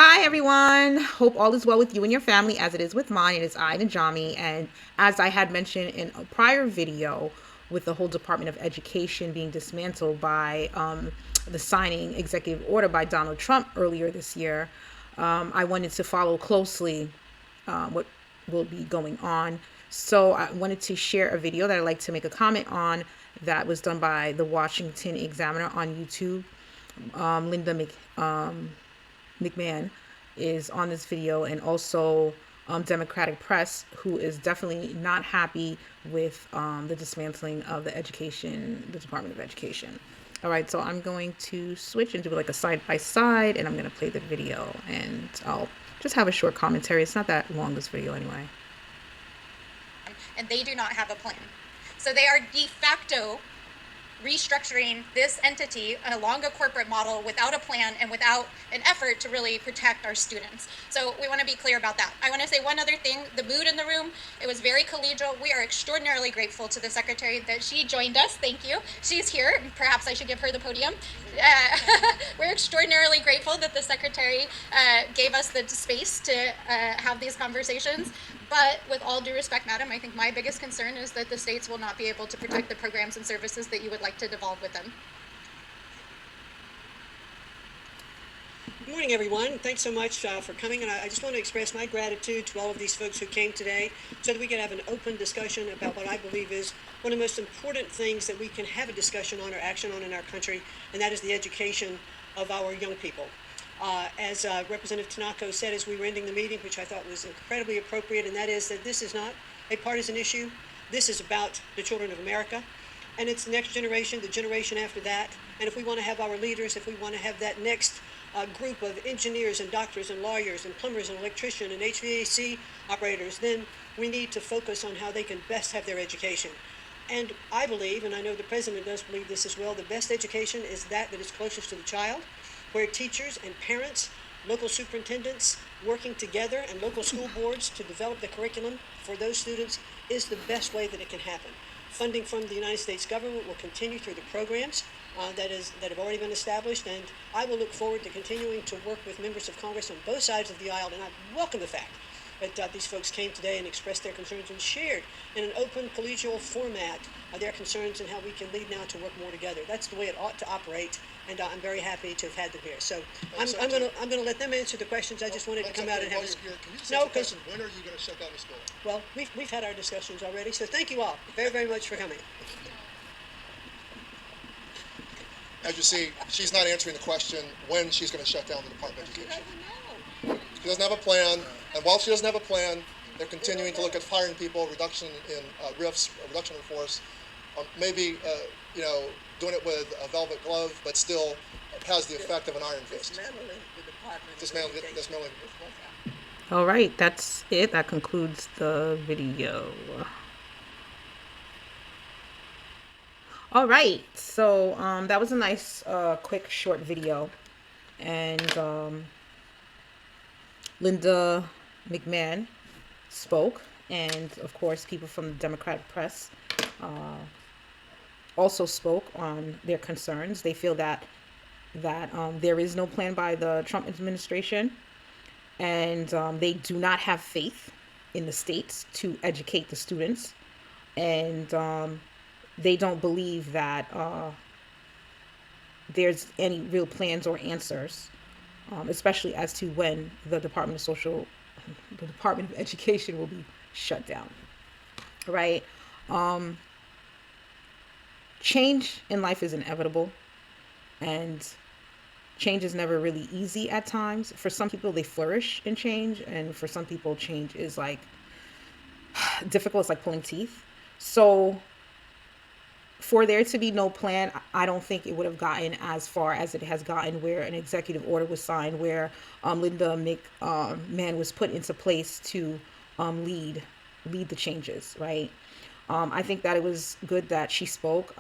Hi everyone. Hope all is well with you and your family as it is with mine. It is I, Najami, and as I had mentioned in a prior video with the whole Department of Education being dismantled by the signing executive order by Donald Trump earlier this year, I wanted to follow closely what will be going on. So I wanted to share a video that I'd like to make a comment on that was done by the Washington Examiner on YouTube. Linda Mcmahon is on this video, and also Democratic press, who is definitely not happy with the dismantling of the Department of Education. All right, so I'm going to switch and do like a side by side, and I'm going to play the video, and I'll just have a short commentary. It's not that long, this video, anyway. And they do not have a plan. So they are de facto restructuring this entity along a corporate model without a plan and without an effort to really protect our students. So we want to be clear about that. I want to say one other thing. The mood in the room, it was very collegial. We are extraordinarily grateful to the secretary that she joined us. Thank you. She's here. Perhaps I should give her the podium. We're extraordinarily grateful that the secretary gave us the space to have these conversations. But with all due respect, madam, I think my biggest concern is that the states will not be able to protect the programs and services that you would like to devolve with them. Good morning, everyone. Thanks so much for coming, and I just want to express my gratitude to all of these folks who came today so that we can have an open discussion about what I believe is one of the most important things that we can have a discussion on or action on in our country, and that is the education of our young people. As Representative Tanako said as we were ending the meeting, which I thought was incredibly appropriate, and that is that this is not a partisan issue. This is about the children of America, and it's the next generation, the generation after that. And if we want to have our leaders, if we want to have that next group of engineers and doctors and lawyers and plumbers and electricians and HVAC operators, then we need to focus on how they can best have their education. And I believe, and I know the president does believe this as well, the best education is that is closest to the child, where teachers and parents, local superintendents working together, and local school boards to develop the curriculum for those students is the best way that it can happen. Funding from the United States government will continue through the programs that have already been established, and I will look forward to continuing to work with members of Congress on both sides of the aisle, and I welcome the fact that these folks came today and expressed their concerns and shared in an open, collegial format their concerns and how we can lead now to work more together. That's the way it ought to operate, and I'm very happy to have had them here. So I'm going to let them answer the questions. I just wanted to come out and have no, because when are you going to shut down the school? Well, we've had our discussions already. So thank you all very, very much for coming. As you see, she's not answering the question when she's going to shut down the Department of Education. She doesn't have a plan, and while she doesn't have a plan, they're continuing to look at firing people, reduction in RIFs, reduction in force, maybe doing it with a velvet glove, but still has the effect of an iron fist. Dismantling. All right, that's it. That concludes the video. All right, so that was a nice, quick, short video, and Linda Mcmahon spoke, and of course, people from the Democratic press also spoke on their concerns. They feel that there is no plan by the Trump administration, and they do not have faith in the states to educate the students, and they don't believe that there's any real plans or answers, especially as to when the Department of Education will be shut down. Right? Change in life is inevitable, and change is never really easy at times. For some people, they flourish in change, and for some people, change is like difficult. It's like pulling teeth. So for there to be no plan, I don't think it would have gotten as far as it has gotten, where an executive order was signed, where Linda Mcmahon was put into place to lead the changes, right? I think that it was good that she spoke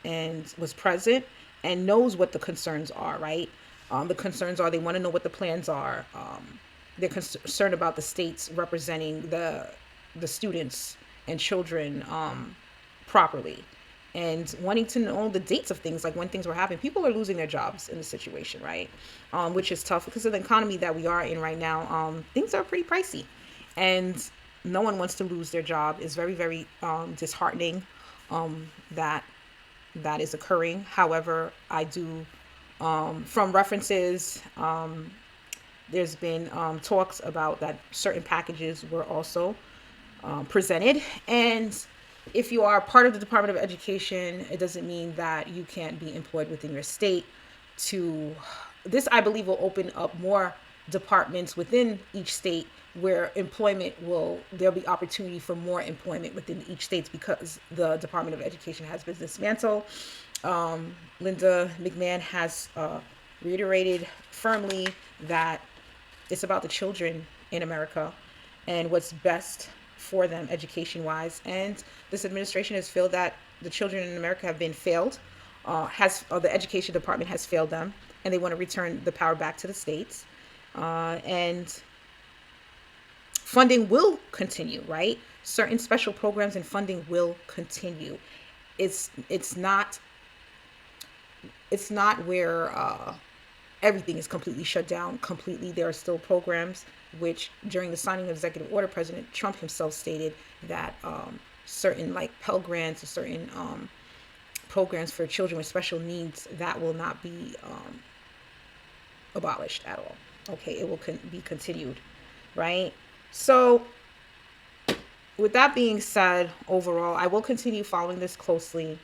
and was present and knows what the concerns are, right? The concerns are, they want to know what the plans are. They're concerned about the states representing the students and children properly. and wanting to know the dates of things, like when things were happening. People are losing their jobs in the situation, right? Which is tough because of the economy that we are in right now. Things are pretty pricey, and no one wants to lose their job. It's very, very disheartening that that is occurring. However, I do, from references, there's been talks about that certain packages were also presented. And if you are part of the Department of Education, it doesn't mean that you can't be employed within your state. To this, I believe, will open up more departments within each state where there'll be opportunity for more employment within each state because the Department of Education has been dismantled. Linda McMahon has reiterated firmly that it's about the children in America and what's best for them education wise. And this administration has felt that the children in America have been failed, the education department has failed them, and they want to return the power back to the states. And funding will continue, right? Certain special programs and funding will continue. It's not where everything is completely shut down completely. There are still programs which, during the signing of executive order, President Trump himself stated that certain like Pell Grants or certain programs for children with special needs, that will not be abolished at all. Okay, it will be continued, right? So with that being said, overall, I will continue following this closely.